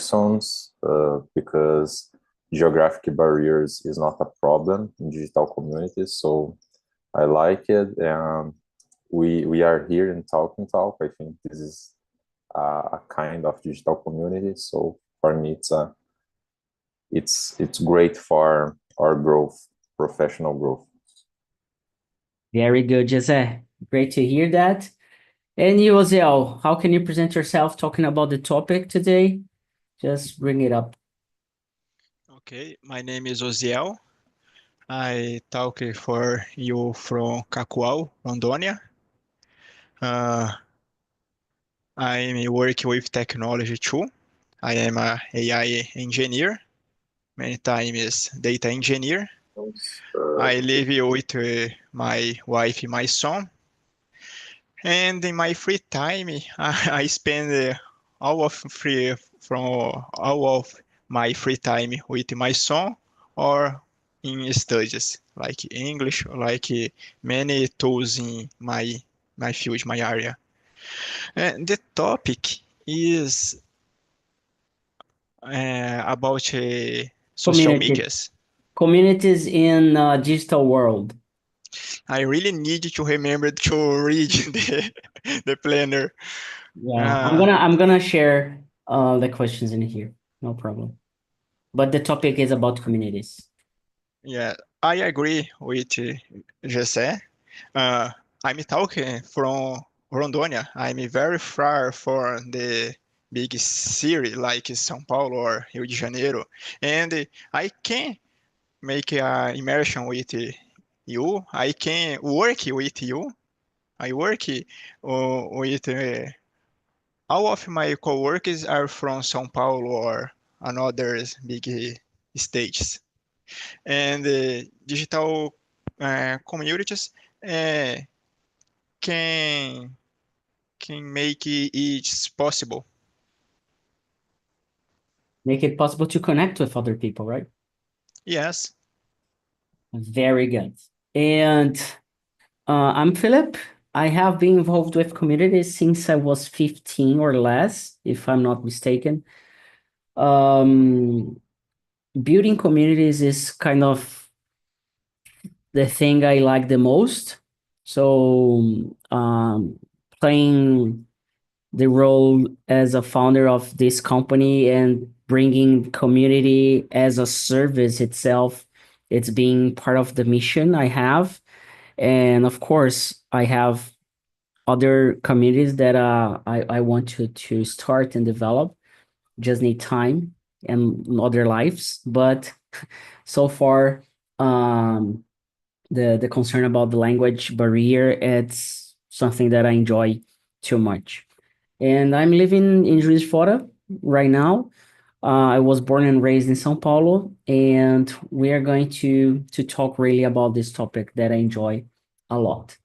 zones because geographic barriers is not a problem in digital communities. So I like it, and we are here in TALK. I think this is a kind of digital community. So for me, it's great for our growth, professional growth. Very good, Jose. Great to hear that. And you, Oziel, how can you present yourself talking about the topic today? Just bring it up. Okay, my name is Oziel. I talk for you from Cacoal, Rondônia. I'm working with technology too. I am a AI engineer, many times data engineer. I live with my wife, my son, and in my free time, I spend all of my free time with my son or in studies like English, like many tools in my field, my area. And the topic is about social Community. medias. Communities in digital world. I really need to remember to read the planner. Yeah, I'm Uh, gonna I'm gonna share the questions in here. No problem. But the topic is about communities. yeah, I agree with Jesse. Uh, I'm talking from Rondônia. I'm very far from the big city like São Paulo or Rio de Janeiro, and I can make a immersion with you. I can work with you. I work with all of my coworkers are from São Paulo or another big states. And digital communities uh, can can make it possible. Make it possible to connect with other people, right? Yes. Very good. And I'm Philip. I have been involved with communities since I was 15 or less, if I'm not mistaken. Um, Building communities is kind of the thing I like the most. So, playing the role as a founder of this company and bringing community as a service itself, it's being part of the mission I have. And of course, I have other communities that I want to start and develop. Just need time and other lives. But so far, um, the concern about the language barrier, it's something that I enjoy too much. And I'm living in Juiz de Fora right now. I was born and raised in São Paulo, and we are going to talk really about this topic that I enjoy a lot.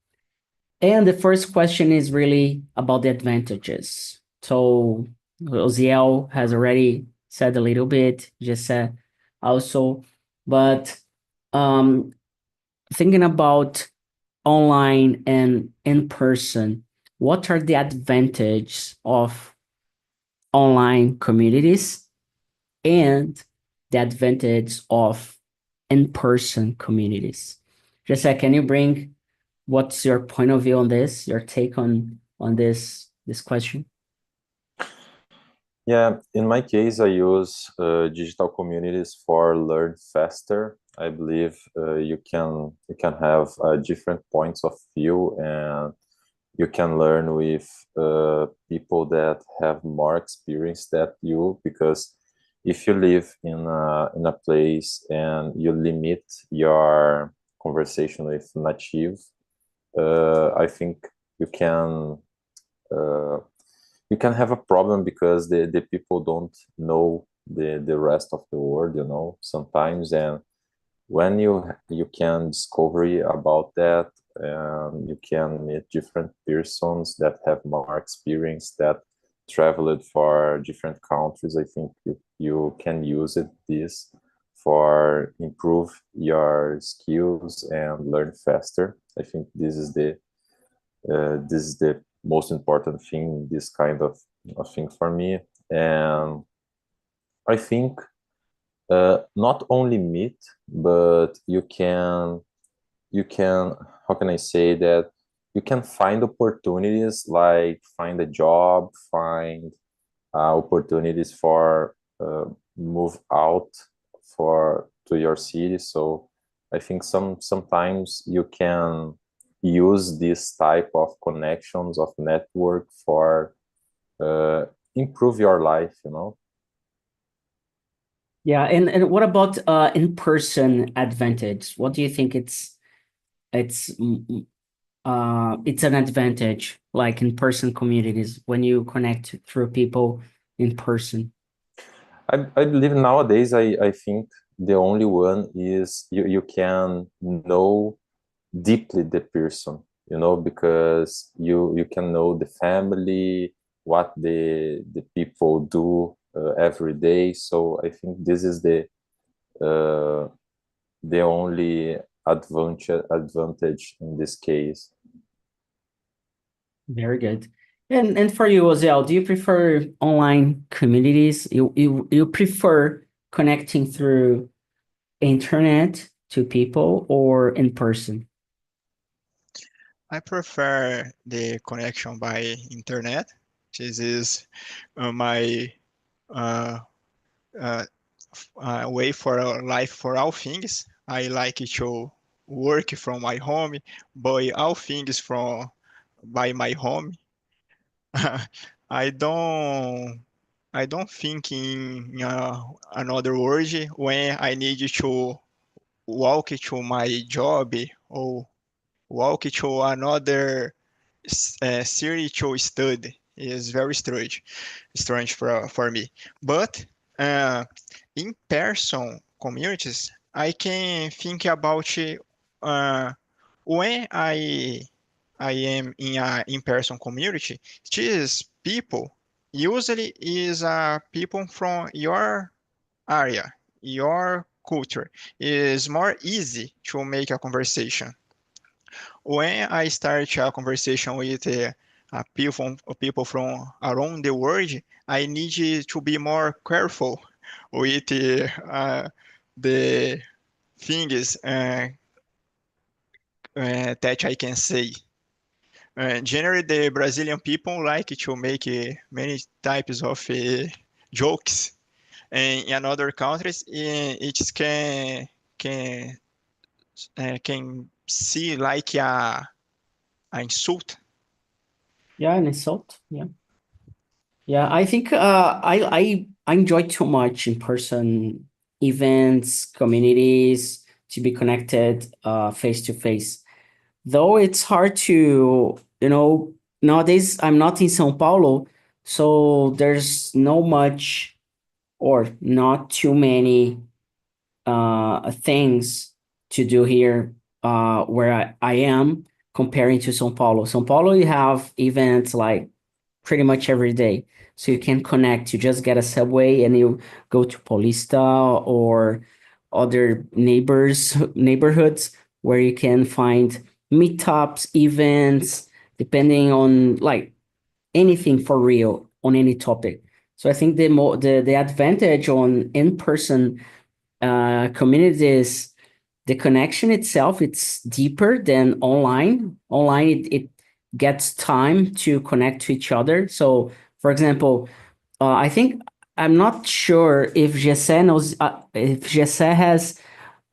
And the first question is really about the advantages. So Oziel has already said a little bit, just said also, but um, thinking about online and in person, what are the advantages of online communities and the advantage of in-person communities? Jesse, can you bring what's your point of view on this, your take on this question? Yeah, in my case, I use digital communities for learn faster. I believe you can have different points of view, and you can learn with people that have more experience than you. Because if you live in a place and you limit your conversation with native, I think you can. Uh, you can have a problem because the people don't know the rest of the world, sometimes. And when you can discover about that, you can meet different persons that have more experience, that traveled for different countries. I think you can use this for improve your skills and learn faster. I think this is the most important thing, this kind of thing for me. And I think not only meet, but you can, how can I say that, you can find opportunities, like find a job, find opportunities for move out for to your city. So I think sometimes you can use this type of connections of network for uh, improve your life, you know. Yeah, and what about in-person advantage? What do you think it's it's an advantage, like in-person communities when you connect through people in person? I believe nowadays, I think the only one is you can know deeply the person, you know, because you can know the family, what the people do every day. So I think this is uh, the only advantage in this case. Very good. And for you, Ozel, do you prefer online communities? You prefer connecting through internet to people or in person? I prefer the connection by internet. This is my uh, uh, way for life for all things. I like to work from my home, buy all things from by my home. I don't I don't think in another word when I need to walk to my job or walk to another city to study. Is very strange for me. But uh, in person communities, I can think about when I am in a in-person community, these people usually is people from your area, your culture. It is more easy to make a conversation. When I start a conversation with people from around the world, I need to be more careful with the things that I can say. Generally, the Brazilian people like to make many types of jokes, and in other countries, it can see like a insult. Yeah, an insult. Yeah. Yeah, I think I enjoy too much in person events, communities to be connected face to face. Though it's hard to, nowadays I'm not in São Paulo, so there's no much or not too many things to do here where I am comparing to São Paulo. São Paulo, you have events like pretty much every day. So you can connect. You just get a subway and you go to Paulista or other neighborhoods where you can find meetups, events, depending on like anything for real on any topic. So I think the advantage on in-person communities, the connection itself, it's deeper than online. Online, it gets time to connect to each other. So, for example, I think I'm not sure if Jesse knows if Jesse has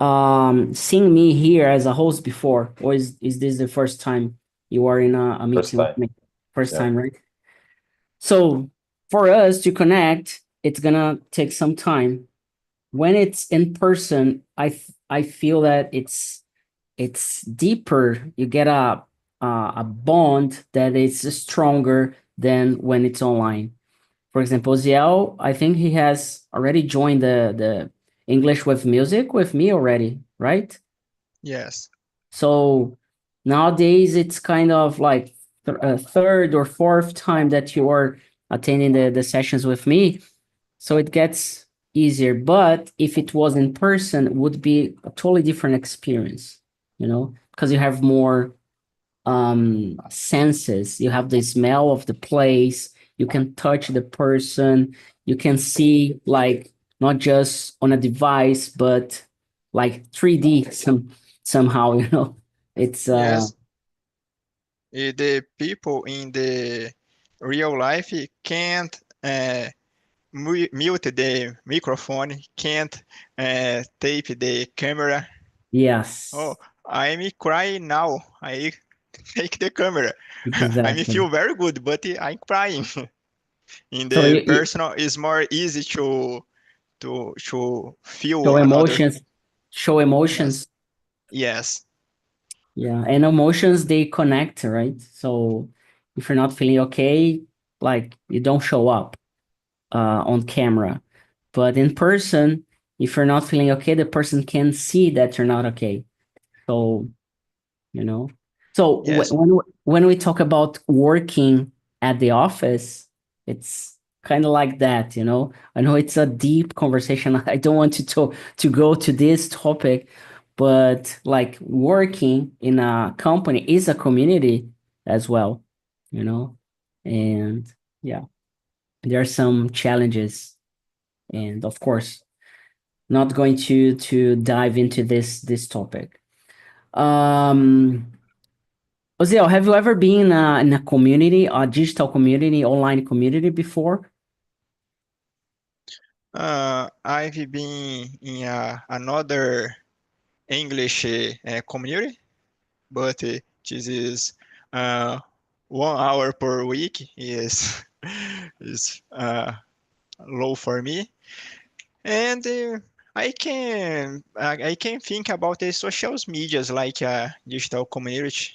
seen me here as a host before, or is this the first time you are in a First meeting with time. me? First Yeah. time, right? So for us to connect, it's gonna take some time. When it's in person, I feel that it's deeper. You get a bond that is stronger than when it's online. For example, Ziel, I think he has already joined the English with music with me already, right? Yes. So nowadays it's kind of like a third or fourth time that you are attending the sessions with me. So it gets easier. But if it was in person, it would be a totally different experience, because you have more senses. You have the smell of the place, you can touch the person, you can see like not just on a device, but like 3D somehow, It's Yes, the people in the real life can't mute the microphone, can't tape the camera. yes, Oh, I'm crying now. I take the camera. I exactly. feel very good, but I'm crying. In So the you personal, it's more easy to show feel another. emotions, show Yes, emotions. yes, Yeah, and emotions they connect, right? So if you're not feeling okay, like you don't show up on camera. But in person, if you're not feeling okay, the person can see that you're not okay. So, you know. So yes. when we talk about working at the office, it's kind of like that. I know it's a deep conversation. I don't want to go to this topic, but like working in a company is a community as well. And yeah, there are some challenges, and of course, not going to dive into this topic. Um, Osiel, have you ever been in a community, a digital community, online community before? I've been in another English community, but this is uh, 1 hour per week is is low for me, and I can think about the social medias like digital community.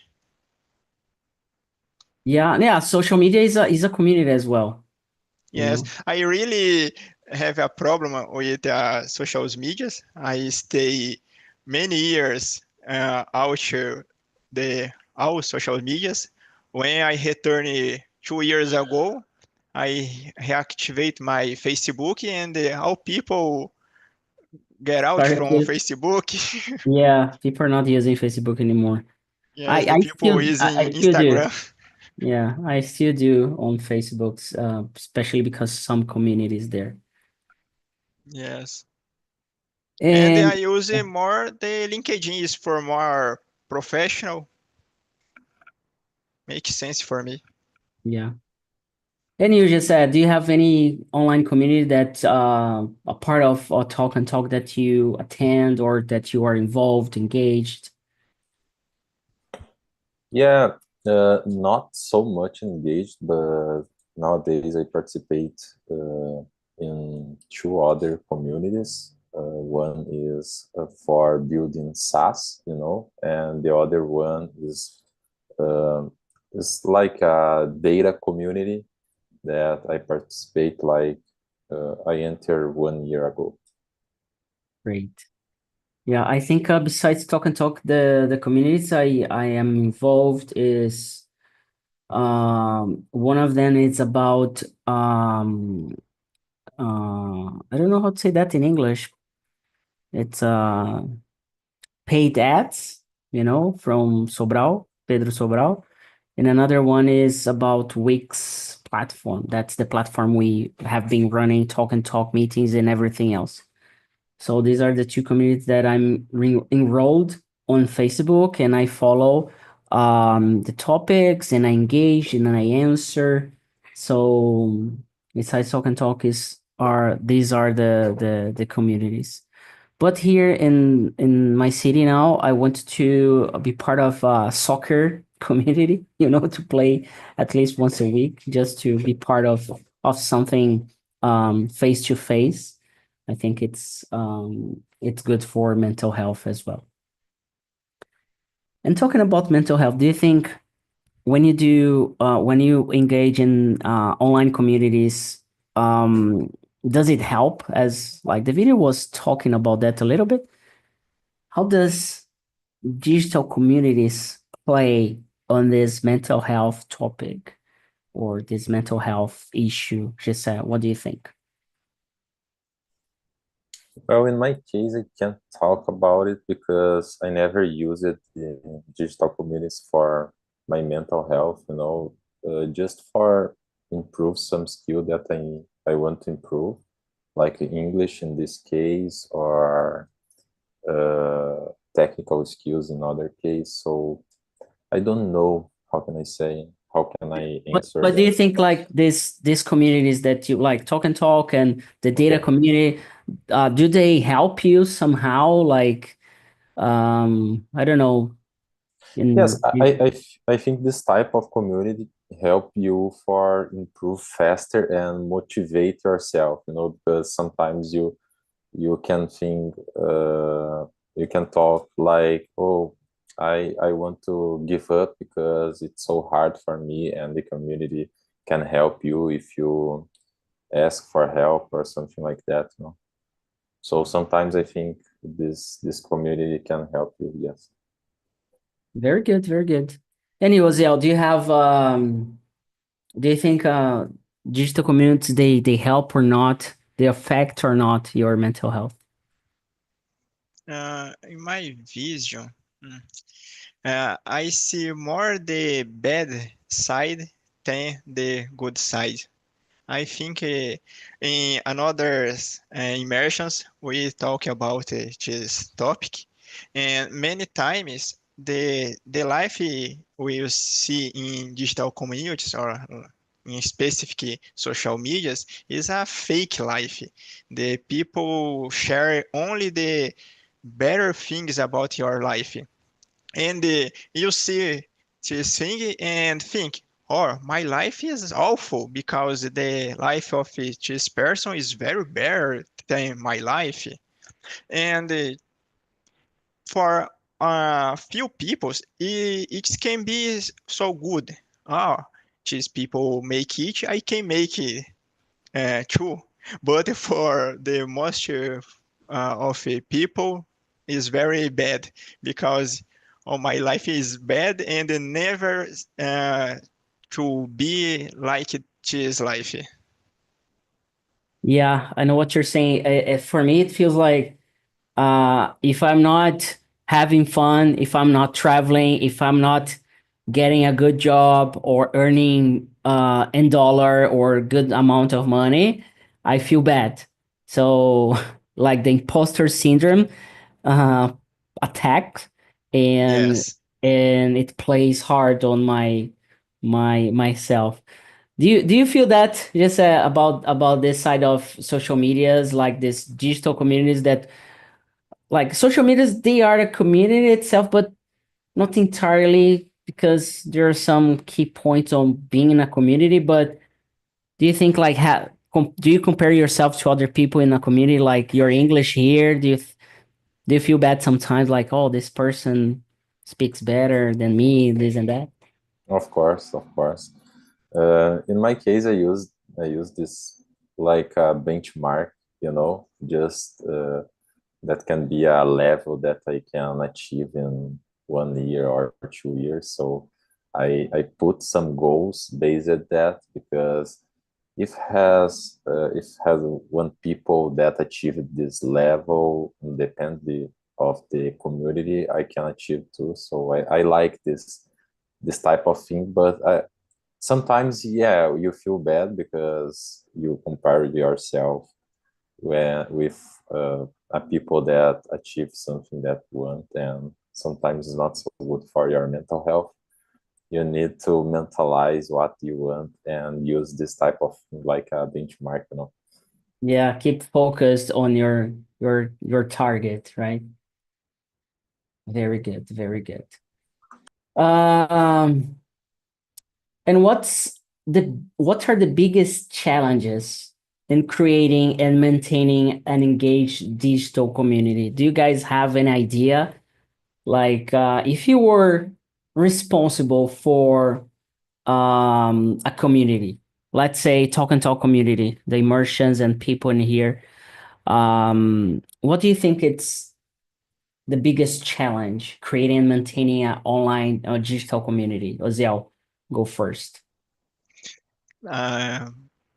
Yeah, yeah. Social media is a community as well. You Yes, know, I really have a problem with social medias. I stay many years out the all social medias. When I return 2 years ago, I reactivate my Facebook, and all people get out started from to, Facebook. yeah, people are not using Facebook anymore. I Yes, the I people still using I still do. Instagram. Yeah, I still do on Facebook, especially because some communities there. Yes, and And I use it more the LinkedIn is for more professional. Makes sense for me. yeah. And you just said, do you have any online community that a part of a talk and talk that you attend or that you are involved, engaged? Yeah, not so much engaged, but nowadays I participate in two other communities. One is for building SaaS, and the other one uh, is like a data community that I participate. Like I entered 1 year ago. Great. Yeah, I think besides talk and talk, the communities I am involved is one of them is about I don't know how to say that in English. It's paid ads, from Sobral, Pedro Sobral. And another one is about Wix platform. That's the platform we have been running talk and talk meetings and everything else. So these are the two communities that I'm enrolled on Facebook, and I follow the topics, and I engage and I answer. So besides talk and talk is are these are the communities. But here in my city now, I want to be part of a soccer community, to play at least once a week, just to be part of something face to face. I think it's good for mental health as well. And talking about mental health, do you think when you engage in online communities, um, does it help? As like the video was talking about that a little bit. How does digital communities play on this mental health topic or this mental health issue? Giselle, what do you think? Well, in my case, I can't talk about it because I never use it in digital communities for my mental health, just for improve some skill that I want to improve. like English in this case, or technical skills in other case. So I don't know, how can I say, how can I answer But do you that? think like these communities that you like Talk and Talk and the data Okay. community, do they help you somehow? Like, I don't know. Yes, In I think this type of community help you for improve faster and motivate yourself, because sometimes you can think, you can talk like, oh, I want to give up because it's so hard for me, and the community can help you if you ask for help or something like that. So sometimes I think this community can help you, yes. Very good, very good. Anyway, Ziel, do you think digital communities they help or not? They affect or not your mental health? In my vision, mm, I see more the bad side than the good side. I think in another immersions we talk about this topic, and many times the life we see in digital communities or in specific social medias is a fake life. The people share only the better things about your life, and you see this thing and think, oh, my life is awful because the life of this person is very better than my life. And for few people, it can be so good. Oh, these people make it, I can make it too. But for the most of people, is very bad because my life is bad and never to be like this life. Yeah, I know what you're saying. For me, it feels like if I'm not having fun, if I'm not traveling, if I'm not getting a good job or earning in dollar or good amount of money, I feel bad. So like the imposter syndrome uh, attack, and Yes. and it plays hard on my myself. Do you feel that just about this side of social medias, like this digital communities that like social medias, they are a community itself, but not entirely because there are some key points on being in a community. But do you think like do you compare yourself to other people in a community, like your English here? Do you feel bad sometimes, like, oh, this person speaks better than me, this and that? Of course, of course. In my case, I use this like a benchmark, just that can be a level that I can achieve in 1 year or 2 years. So I put some goals based at that, because if has one people that achieved this level independently of the community, I can achieve too. So I like this type of thing, but sometimes, yeah, you feel bad because you compare yourself with a people that achieve something that you want, and sometimes it's not so good for your mental health. You need to mentalize what you want and use this type of thing like a benchmark. Yeah, keep focused on your target, right? Very good, very good. Um, and what are the biggest challenges in creating and maintaining an engaged digital community? Do you guys have an idea? Like, if you were responsible for a community, let's say Talk and Talk community, the immersions and people in here, what do you think it's the biggest challenge creating and maintaining an online or digital community? Oziel, go first. Uh,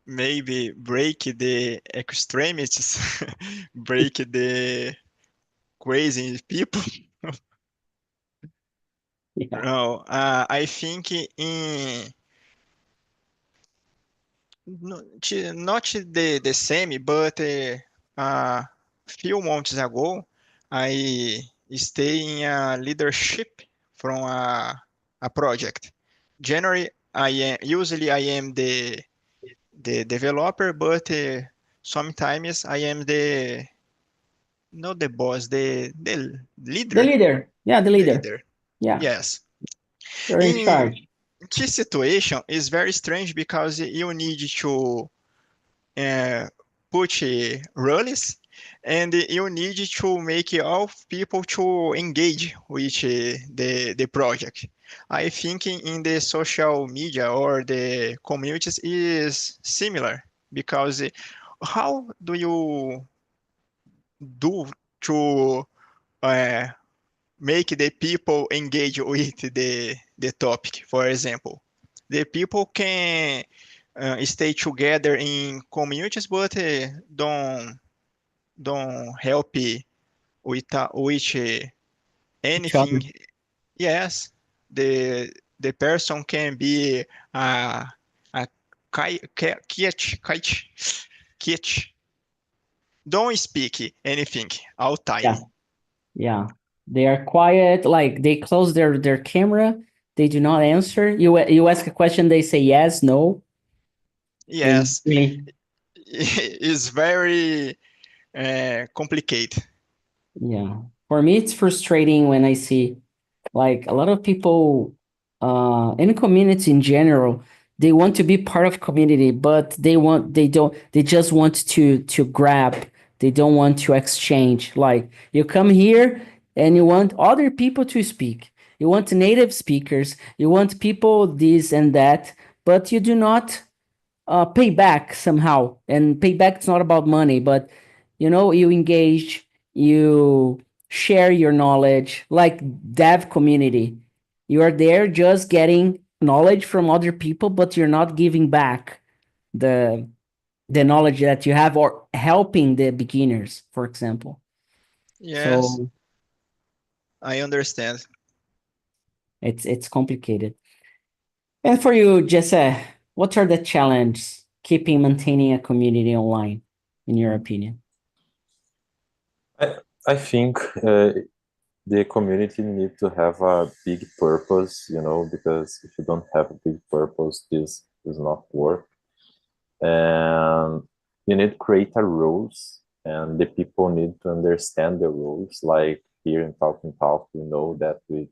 Maybe break the extremities, break the crazy people. Yeah. No, I think in not the same, but a few months ago, I stay in a leadership from a project. Generally, I am the developer, but sometimes I am the not the boss, the The leader, leader. Yeah, the the leader. leader. Yeah, Yes. you're in In charge. this situation is very strange because you need to uh, put rules and you need to make all people to engage with the project. I think in the social media or the communities is similar because how do you do to uh, make the people engage with the topic? For example, the people can stay together in communities, but don't help with Each other. anything. Yes, the person can be a kite. Don't speak anything all time. Yeah, yeah. They are quiet, like they close their camera, they do not answer. You ask a question, they say yes, no. They Yes, really, it's very complicated. yeah. For me, it's frustrating when I see like a lot of people in community in general, they want to be part of community, but they just want to grab. They don't want to exchange. Like you come here and you want other people to speak. You want native speakers. You want people this and that, but you do not pay back somehow. And payback is not about money, but you engage, you share your knowledge, like dev community. You are there just getting knowledge from other people, but you're not giving back the the knowledge that you have or helping the beginners, for example. Yes, So I understand. it's complicated. And for you, Jesse, what are the challenges keeping maintaining a community online, in your opinion? I, I think the community need to have a big purpose, because if you don't have a big purpose, this does not work. And you need to create a rules, and the people need to understand the rules. Like here in Talk and Talk, we know that we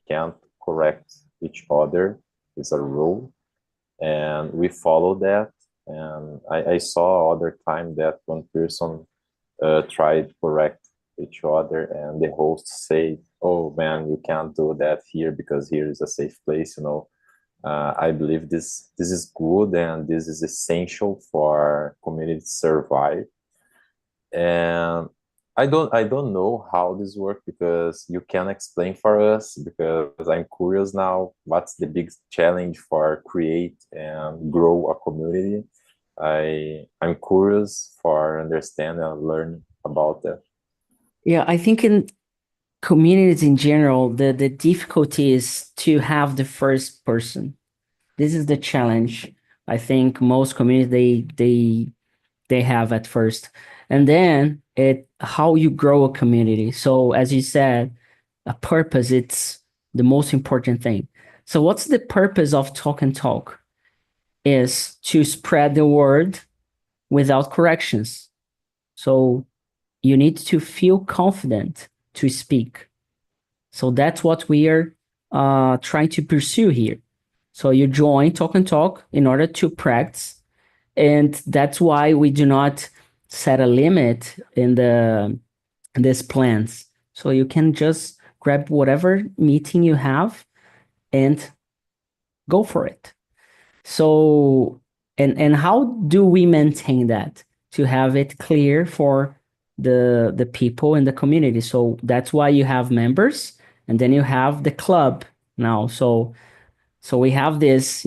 can't correct each other. It's a rule, and we follow that. And I saw other time that one person tried to correct each other, and the host said, "Oh man, you can't do that here because here is a safe place." I believe this is good and this is essential for community to survive. And I don't know how this works because you can explain for us, because I'm curious now. What's the big challenge for create and grow a community? I'm curious for understand and learn about that. Yeah, I think in communities in general, the difficulty is to have the first person. This is the challenge. I think most communities they have at first, and then it how you grow a community. So as you said, a purpose. It's the most important thing. So what's the purpose of Talk and Talk? Is to spread the word without corrections. So you need to feel confident to speak. So that's what we are trying to pursue here. So you join Talk and Talk in order to practice, and that's why we do not set a limit in these plans. So you can just grab whatever meeting you have and go for it. So and how do we maintain that to have it clear for the people in the community? So that's why you have members, and then you have the club now. So we have this,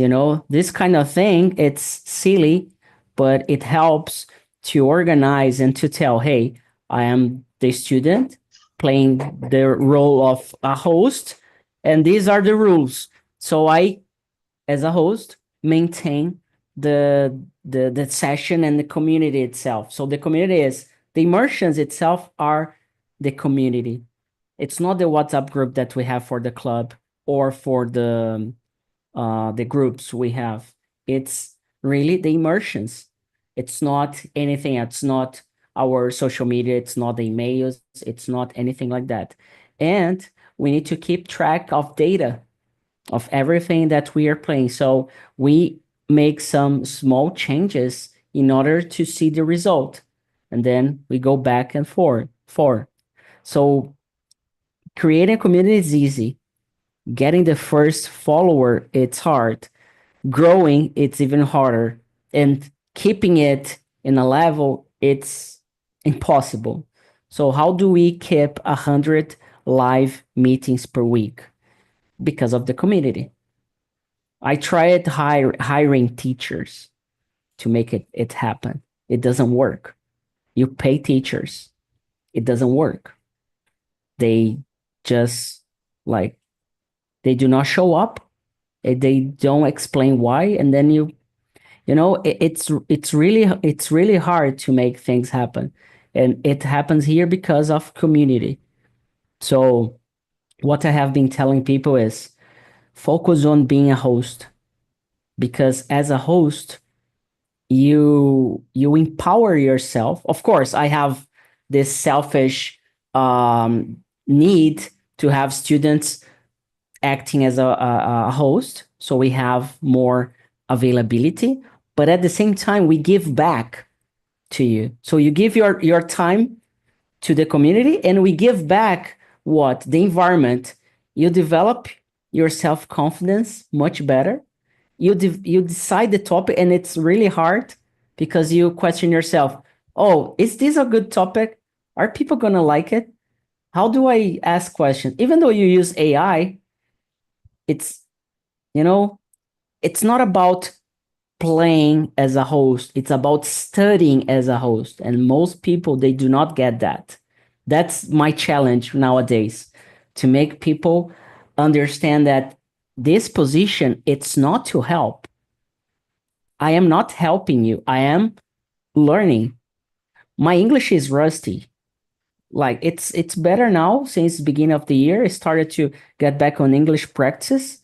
this kind of thing. It's silly, but it helps to organize and to tell, hey, I am the student playing the role of a host, and these are the rules. So I, as a host, maintain the the session and the community itself. So the community is the immersions itself are the community. It's not the WhatsApp group that we have for the club or for the groups we have. It's really the immersions. It's not anything. It's not our social media. It's not the emails. It's not anything like that. And we need to keep track of data of everything that we are playing. So we make some small changes in order to see the result. And then we go back and forth. So creating a community is easy. Getting the first follower, it's hard. Growing, it's even harder. And keeping it in a level, it's impossible. So how do we keep 100 live meetings per week? Because of the community. I tried hiring teachers to make it happen. It doesn't work. You pay teachers. It doesn't work. They just like, they do not show up. They don't explain why. And then it's really hard to make things happen. And it happens here because of community. So what I have been telling people is focus on being a host, because as a host, you empower yourself. Of course, I have this selfish need to have students acting as a host, so we have more availability. But at the same time, we give back to you. So you give your time to the community, and we give back what? The environment. You develop your self-confidence much better. You decide the topic, and it's really hard because you question yourself, oh, is this a good topic? Are people gonna like it? How do I ask questions? Even though you use AI, it's it's not about playing as a host, it's about studying as a host. And most people, they do not get that. That's my challenge nowadays, to make people understand that this position, it's not to help. I am not helping you. I am learning. My English is rusty. Like it's better now since the beginning of the year. I started to get back on English practice,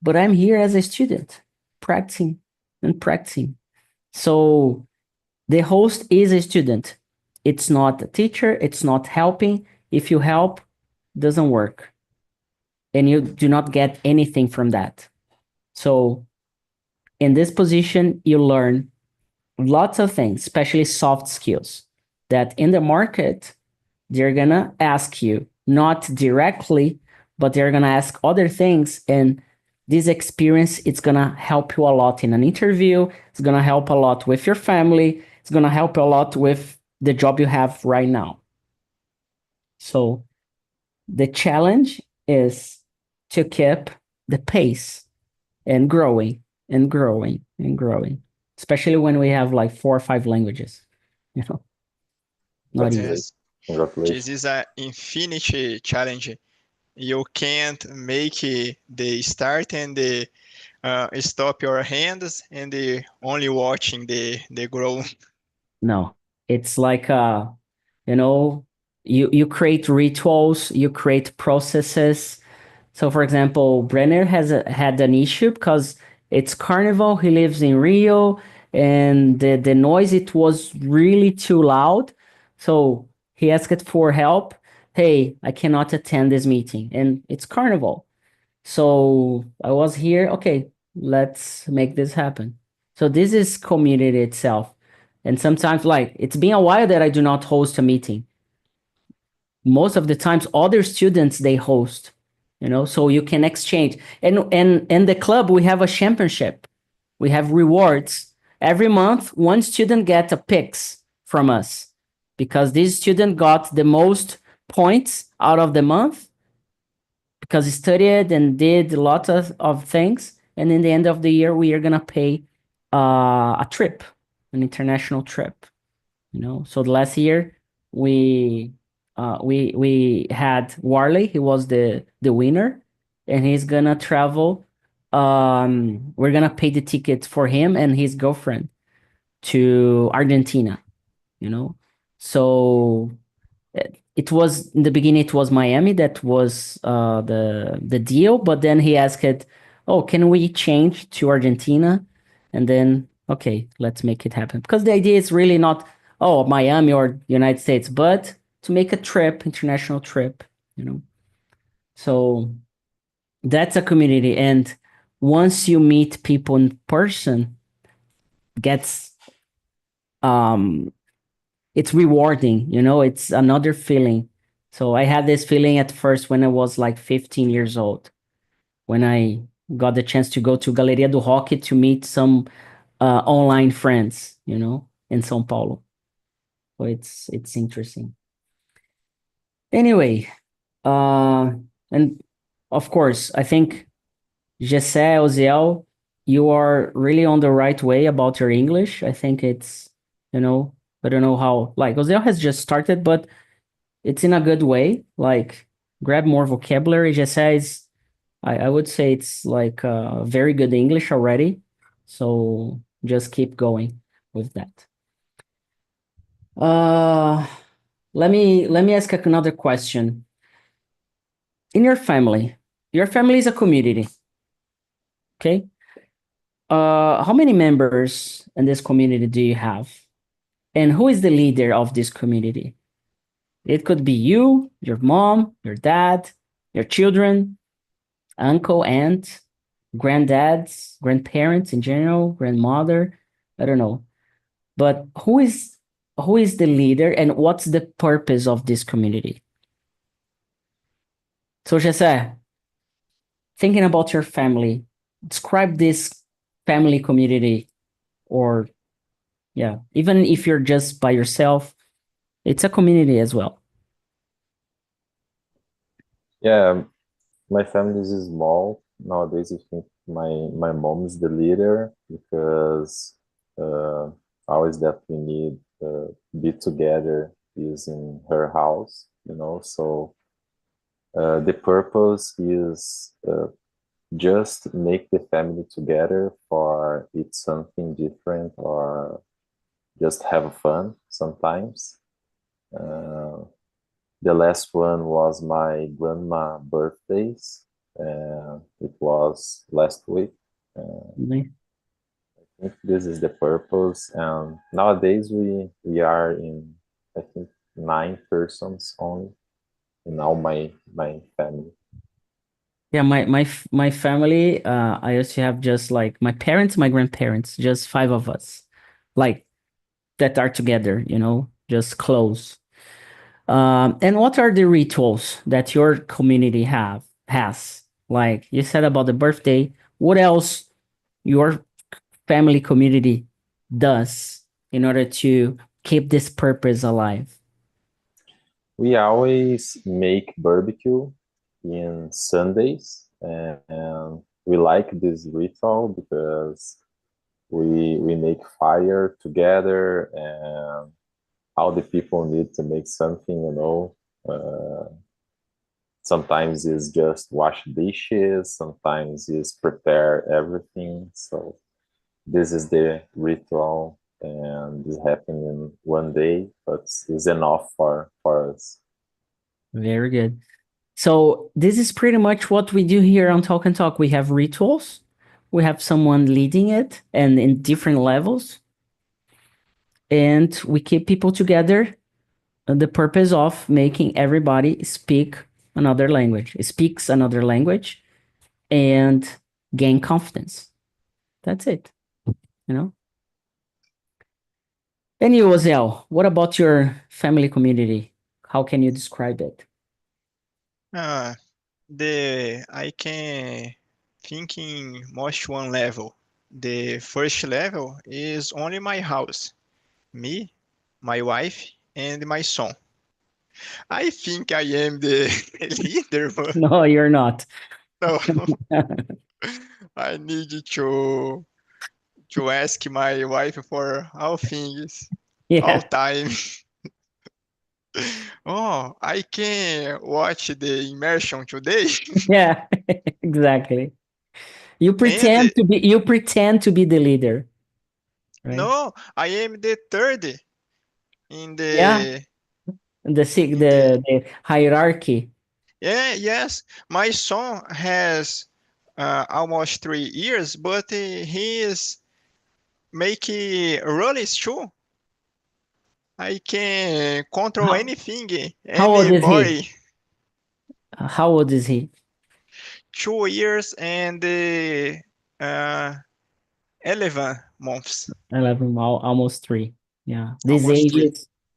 but I'm here as a student, practicing and practicing. So the host is a student. It's not a teacher. It's not helping. If you help, it doesn't work. And you do not get anything from that. So in this position, you learn lots of things, especially soft skills, that in the market, they're going to ask you, not directly, but they're going to ask other things. And this experience, it's going to help you a lot in an interview. It's going to help a lot with your family. It's going to help a lot with the job you have right now. So the challenge is to keep the pace and growing and growing and growing, especially when we have like 4 or 5 languages, not That's easy. great. Congratulations. This is an infinity challenge. You can't make the start and the stop your hands and the only watching the grow. No, it's like you create rituals, you create processes. So for example, Brenner had an issue because it's carnival. He lives in Rio, and the noise, it was really too loud. So he asked for help. Hey, I cannot attend this meeting, and it's carnival. So I was here. Okay, let's make this happen. So this is community itself. And sometimes, like, it's been a while that I do not host a meeting. Most of the times, other students, they host, so you can exchange. And the club, we have a championship. We have rewards. Every month, one student gets a pix from us, because this student got the most points out of the month, because he studied and did a lot of things. And in the end of the year, we are going to pay a trip, an international trip. So the last year we had Warley. He was the winner, and he's going to travel. We're going to pay the tickets for him and his girlfriend. to Argentina, So it was in the beginning, it was Miami that was the deal, but then he asked, "Oh, can we change to Argentina?" And then, okay, let's make it happen. Because the idea is really not, oh, Miami or United States, but to make a trip, international trip, So that's a community. And once you meet people in person, gets it's rewarding, it's another feeling. So I had this feeling at first when I was like 15 years old, when I got the chance to go to Galeria do Rock to meet some online friends, in São Paulo. So it's interesting. Anyway, and of course, I think Gessé, Oziel, you are really on the right way about your English. I think it's, I don't know how, like, Oziel has just started, but it's in a good way. Like, grab more vocabulary. Gessé is, I would say it's like very good English already. So just keep going with that. Let me ask another question. In your family is a community, okay? How many members in this community do you have? And who is the leader of this community? It could be you, your mom, your dad, your children, uncle, aunt, granddads, grandparents in general, grandmother, I don't know. But who is the leader and what's the purpose of this community? So, Jesse, thinking about your family, describe this family community, or even if you're just by yourself, it's a community as well. Yeah, my family is small. Nowadays, I think my mom is the leader because always that we need be together is in her house, So the purpose is just make the family together for eat something different or just have fun sometimes. The last one was my grandma birthdays, and it was last week. Mhm. I think this is the purpose. And nowadays we are in, I think, 9 persons only in all my family. Yeah, my family, I used to have just like my parents, my grandparents, just 5 of us, like that are together, just close. And what are the rituals that your community has? Like you said about the birthday, what else your family community does in order to keep this purpose alive? We always make barbecue in Sundays, and we like this ritual because we make fire together, and all the people need to make something, sometimes it's just wash dishes, sometimes it's prepare everything. So this is the ritual, and this happened in one day, but it's enough for us. Very good. So this is pretty much what we do here on Talk and Talk. We have rituals, we have someone leading it, and in different levels, and we keep people together. The purpose of making everybody speaks another language, and gain confidence. That's it. And you, Ozel, what about your family community? How can you describe it? Uh, I can think in most one level. The first level is only my house, me, my wife, and my son. I think I am the leader, but No, you're not. no, I need to ask my wife for all things, all Yeah, time. Oh, I can watch the immersion today, yeah, exactly. You and pretend to be the leader. right? No, I am the third in Yeah, the the in the the hierarchy. yeah, yes. My son has almost 3 years, but he is making rulers too. I can control How anything, how old is he? anybody. How old is he? 2 years and uh, 11 months, 11, almost 3. Yeah. almost three.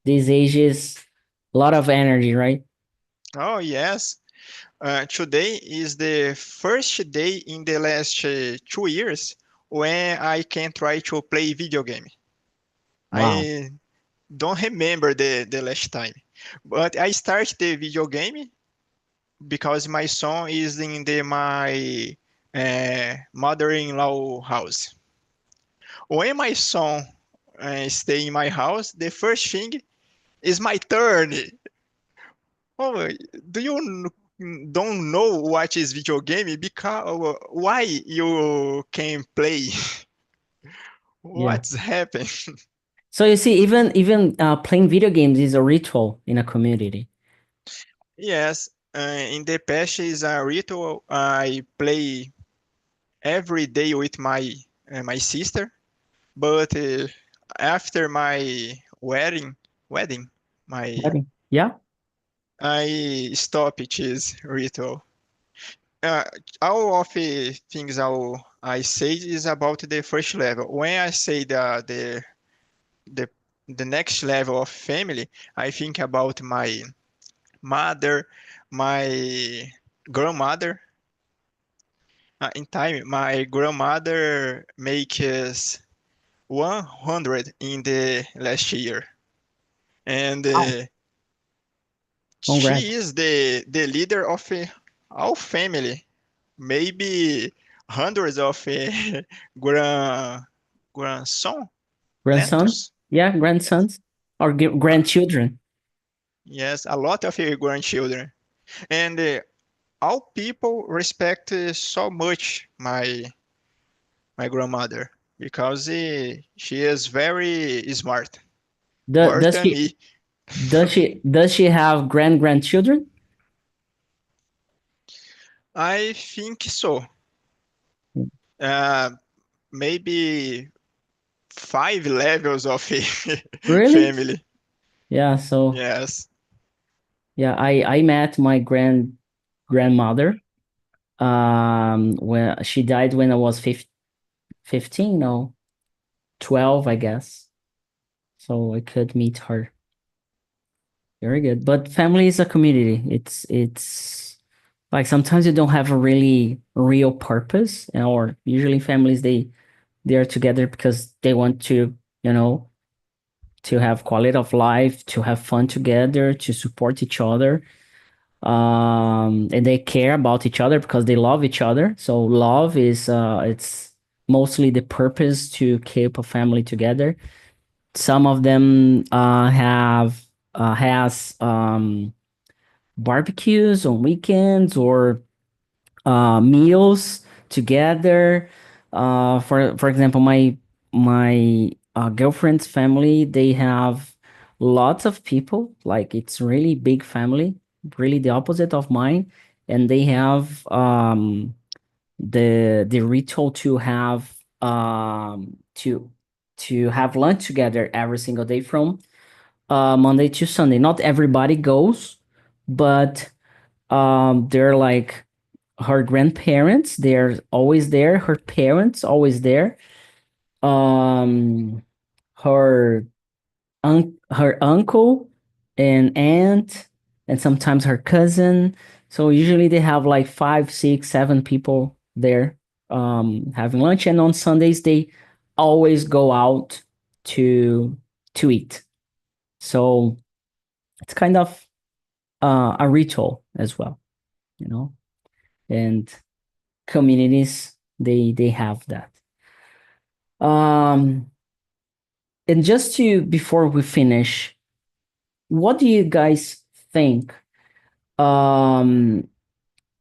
These ages, a lot of energy, right? Oh, yes. Today is the first day in the last 2 years when I can try to play video game. Wow. I don't remember the last time, but I start the video game because my son is in my mother-in-law house. When my son stay in my house, the first thing is my turn. Oh, do you don't know what is video game? Because why you can play? Yeah. What's happened? So you see, even playing video games is a ritual in a community. Yes, in the past is a ritual. I play every day with my sister, but after my wedding, my Right. Yeah. I stop this ritual. Uh, all of the things I say is about the first level. When I say the the next level of family, I think about my mother, my grandmother. In time, my grandmother makes 100 in the last year, and Wow. she Congrats. is the leader of our family. Maybe hundreds of grand grandson, Grandson? netos. Yeah, Yes, grandsons or uh, grandchildren. yes, a lot of grandchildren, and all people respect so much my grandmother because she is very smart, more Does than she me. does she have grandchildren? I think so. Uh, maybe 5 levels of Really? family. Yeah, so Yes. yeah, I met my grandmother when she died when I was 15, no, 12, I guess. So I could meet her. Very good. But family is a community. It's like sometimes you don't have a really real purpose, or usually families they are together because they want to, you know, to have quality of life, to have fun together, to support each other. And they care about each other because they love each other. So love is it's mostly the purpose to keep a family together. Some of them have has barbecues on weekends or meals together. For example, my girlfriend's family, they have lots of people. Like it's really big family, really the opposite of mine, and they have the ritual to have to have lunch together every single day from Monday to Sunday. Not everybody goes, but they're like her grandparents, they're always there, her parents always there, um her her uncle and aunt, and sometimes her cousin. So usually they have like 5, 6, 7 people there having lunch, and on Sundays they always go out to eat. So it's kind of a ritual as well, you know. And communities they have that. um and just to before we finish, what do you guys think um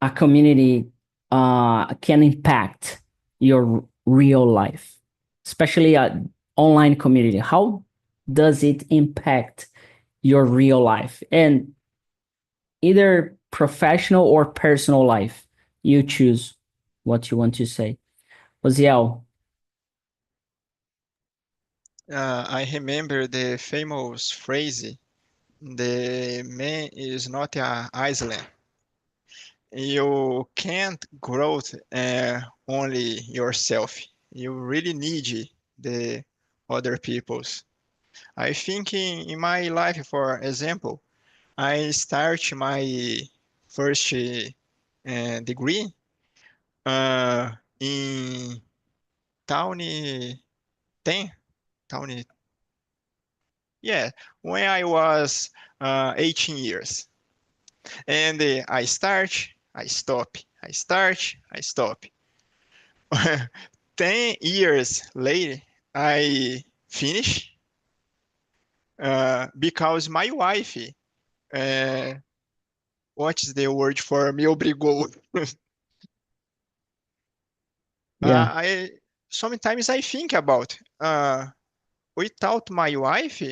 a community can impact your real life, especially online community, how does it impact your real life and either professional or personal life? You choose what you want to say. Osiel. I remember the famous phrase, the man is not an island. You can't grow only yourself. You really need the other people's. I think in my life, for example, I start my first degree in town 10, town, yeah, when I was 18 years. And I start, I stop, I start, I stop. 10 years later, I finish because my wife, uh, what is the word for me obrigou? Yeah. I sometimes I think about without my wife,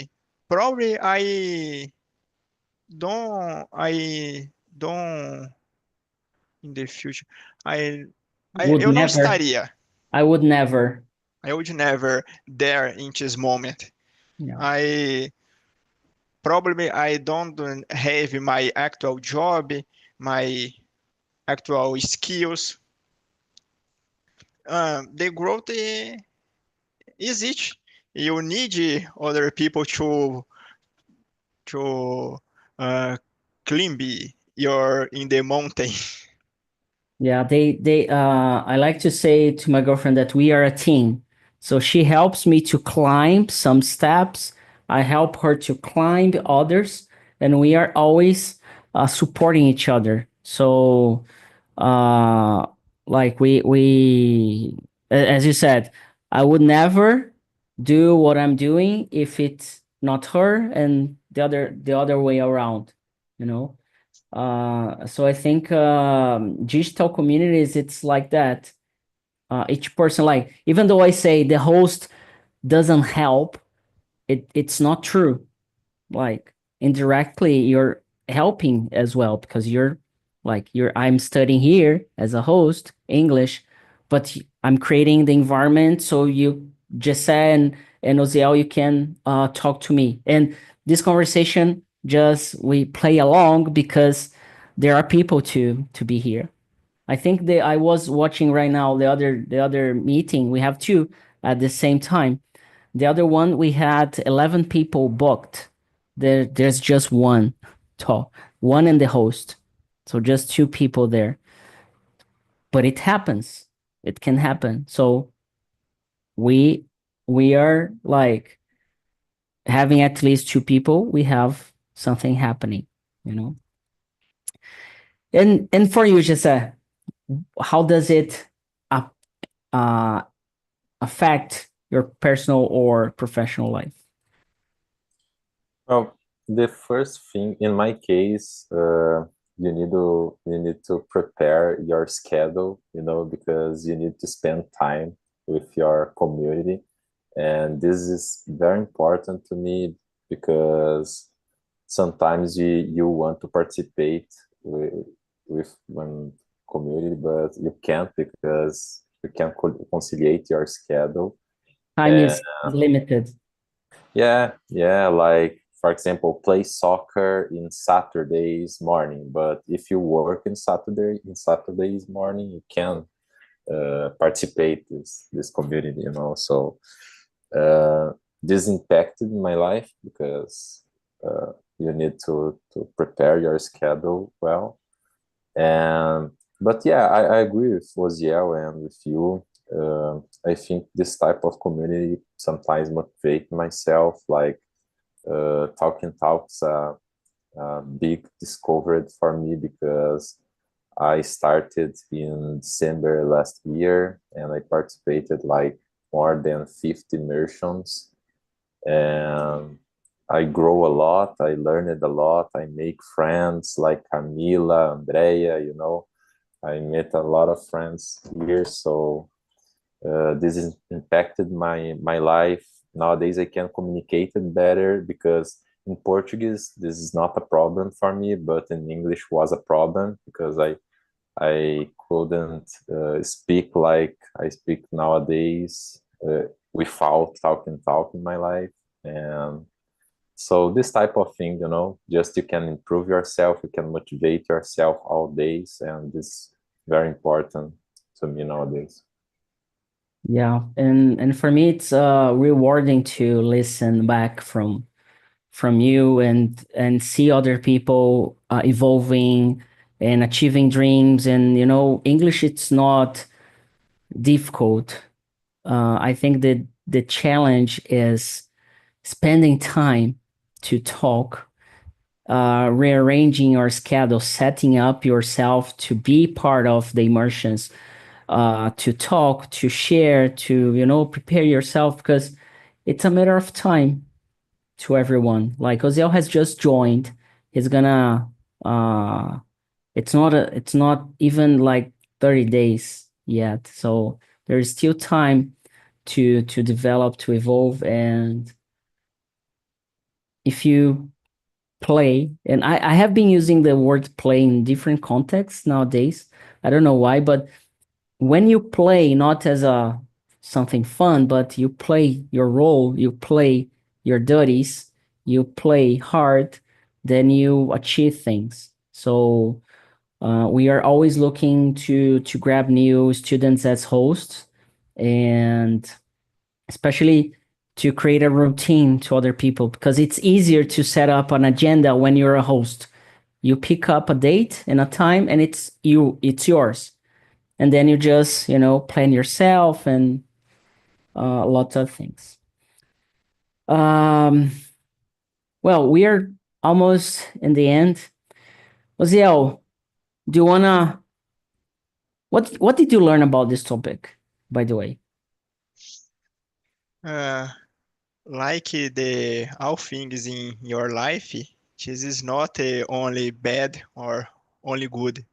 probably I don't in the future. I, Would eu não never. estaria. I would never. I would never there in this moment. Yeah. I probably I don't have my actual job, my actual skills. The growth is it. You need other people to climb your in the mountain. Yeah, I like to say to my girlfriend that we are a team. So she helps me to climb some steps. I help her to climb others, and we are always supporting each other. So, uh, like as you said, I would never do what I'm doing if it's not her, and the other way around, you know. So I think digital communities, it's like that. Each person, like, even though I say the host doesn't help, it's not true. Like, indirectly, you're helping as well because I'm studying here as a host English, but I'm creating the environment so you just and Oziel, you can talk to me, and this conversation just we play along because there are people to be here. I think that I was watching right now the other meeting. We have two at the same time. The other one, we had 11 people booked. There's just one talk, one and the host. So just two people there. But it happens. It can happen. So we we are like having at least two people, we have something happening, you know. And for you, Jesse, how does it uh, uh, affect your personal or professional life? Well, the first thing in my case, you need to prepare your schedule, because you need to spend time with your community, and this is very important to me because sometimes you want to participate with one community, but you can't because you can't conciliate your schedule. Time And is limited. yeah, like for example, play soccer in Saturdays morning, but if you work in Saturdays morning, you can participate this community, So this impacted my life because you need to prepare your schedule well. And but yeah, I agree with Oziel and with you. I think this type of community sometimes motivate myself, like Talking Talks a big discovery for me because I started in December last year and I participated like more than 50 immersions, and I grow a lot. I learned a lot. I make friends like Camila, Andrea, I met a lot of friends here. So this has impacted my life nowadays I can communicate it better, because in Portuguese this is not a problem for me, but in English was a problem, because I couldn't speak like I speak nowadays without talk in my life. And so this type of thing, just you can improve yourself, you can motivate yourself all days, and this is very important to me nowadays. Yeah, and for me it's rewarding to listen back from you and see other people evolving and achieving dreams. And English, it's not difficult. I think that the challenge is spending time to talk, rearranging your schedule, setting up yourself to be part of the immersions, to talk, to share, to prepare yourself, because it's a matter of time to everyone. Like Oziel has just joined. He's gonna it's not even like 30 days yet. So there's still time to develop, to evolve. And if you play, and I have been using the word play in different contexts nowadays. I don't know why, but when you play not as a something fun, but you play your role, you play your duties, you play hard, then you achieve things. So we are always looking to grab new students as hosts, and especially to create a routine to other people, because it's easier to set up an agenda when you're a host. You pick up a date and a time, and it's yours, and then you just plan yourself and lots of things. um well, we are almost in the end. Oziel, do you wanna what did you learn about this topic, by the way? Uh, like the all things in your life, this is not only bad or only good.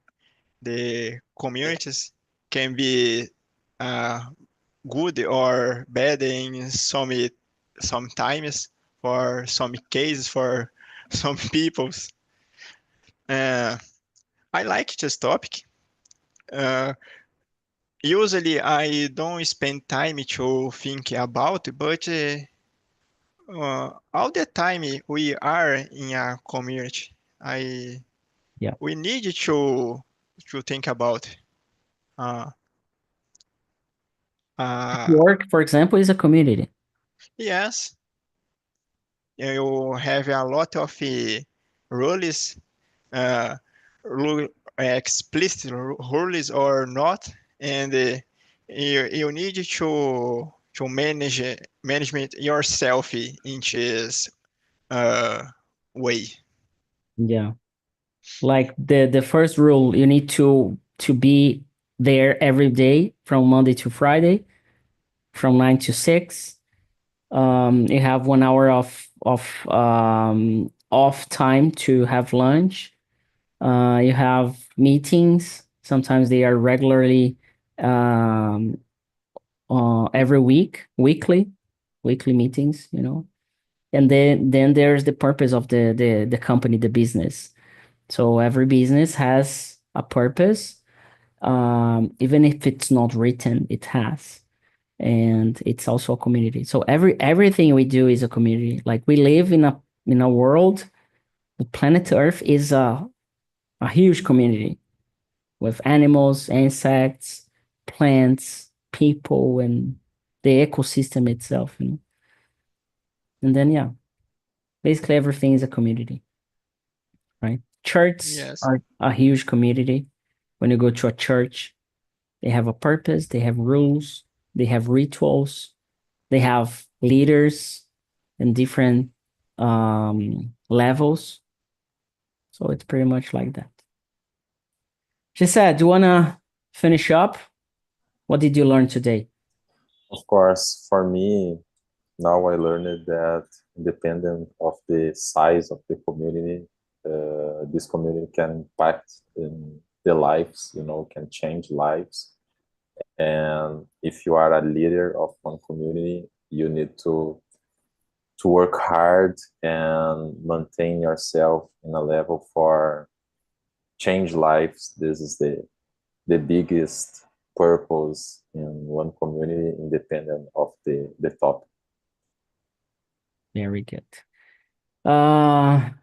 The communities can be uh, good or bad in sometimes, for some cases, for some peoples. Uh, I like this topic. Uh, Usually I don't spend time to think about, but all the time we are in a community, I Yeah. we need to think about. Uh, uh, Work, for example, is a community. yes, you have a lot of rules, uh, rule, explicit rules or not, and you need to management yourself in this uh, way. Yeah. Like the first rule, you need to be there every day from Monday to Friday, from 9 to 6. You have 1 hour of off time to have lunch. You have meetings. Sometimes they are regularly, um, every weekly meetings. And then there's the purpose of the company, the business. So every business has a purpose, even if it's not written, it has. And it's also a community. So everything we do is a community. Like we live in a world. The planet Earth is a huge community with animals, insects, plants, people, and the ecosystem itself. And then yeah, basically everything is a community, right? Churches Yes. are a huge community. When you go to a church, they have a purpose, they have rules, they have rituals, they have leaders in different levels. So it's pretty much like that. Giselle, do you want to finish up? What did you learn today? Of course, for me, now I learned that independent of the size of the community, this community can impact in the lives, can change lives. And if you are a leader of one community, you need to work hard and maintain yourself in a level for change lives. This is the biggest purpose in one community, independent of the topic. Very good. I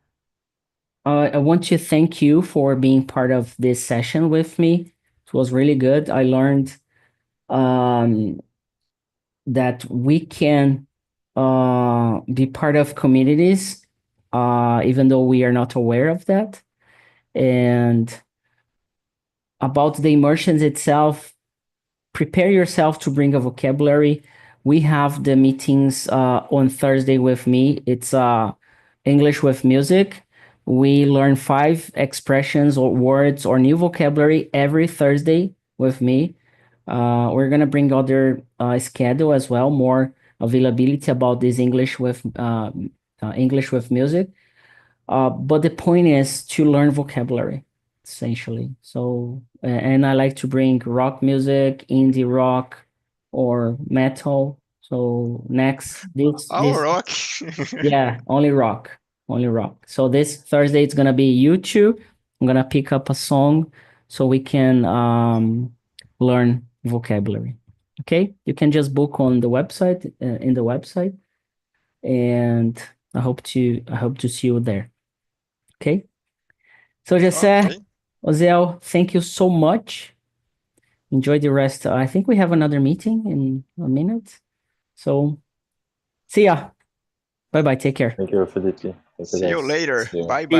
want to thank you for being part of this session with me. It was really good. I learned that we can be part of communities, even though we are not aware of that. And about the immersions itself, prepare yourself to bring a vocabulary. We have the meetings on Thursday with me. It's English with music. We learn 5 expressions or words or new vocabulary every Thursday with me. We're gonna bring other schedule as well, more availability about this English with music. But the point is to learn vocabulary, essentially. So, and I like to bring rock music, indie rock, or metal. So Rock. yeah, only rock, only rock. So this Thursday it's gonna be YouTube. I'm gonna pick up a song so we can learn vocabulary. Okay, you can just book on the website in the website, and I hope to see you there. Okay. So Jessé, Okay. Oziel, thank you so much. Enjoy the rest. I think we have another meeting in a minute. So see ya. Bye bye. Take care. Thank you, Felipe. Thank you, See you guys. later. See you. Bye bye.